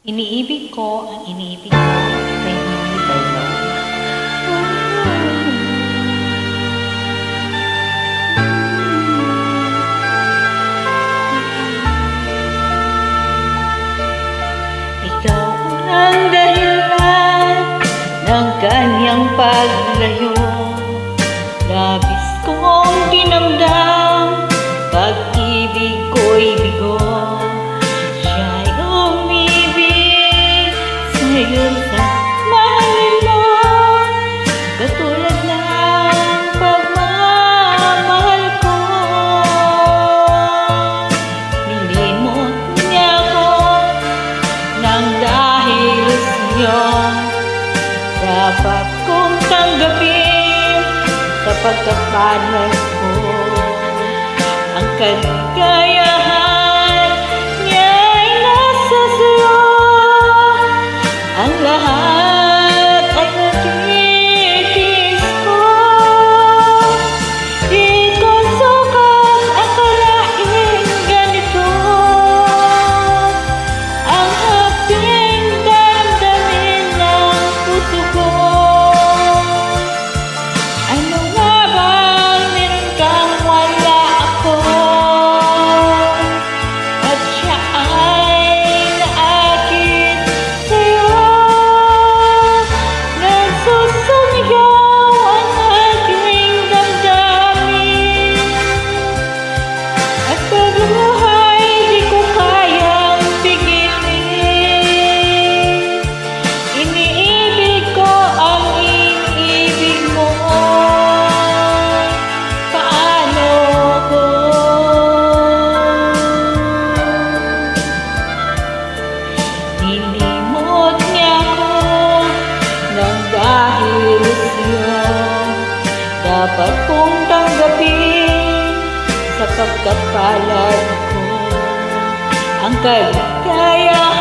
Iniibig ko ang iniibig ko ay hindi bayo. Ikaw ang dahilan ng kanyang paglayo. Labis kong dinamdam, pag-ibig ko'y bigo. Siya'y umibig sa'yo sa mahalin mo, katulad ng pagmamahal ko. Nilimot niya ako nang dahil sa'yo. Dapat kong tanggapin sa pagkapalag ko ang kaligayahan niya'y nasa sa'yo. Ang lahat ay natitiis ko. Di ko sukat akalain ganito ang hapding damdamin ng puso ko. Ano nga bang meron kang wala ako, at siya ay naakit sa'yo. Nagsusumigaw ang aking damdamin, at pagluhay di ko kayang pigilin. Iniibig ko ang iniibig mo. Paano ko? Nilimot niya ako nang dahil sa'yo. Dapat kong tanggapin sa pagkapalad ko ang kaligayahan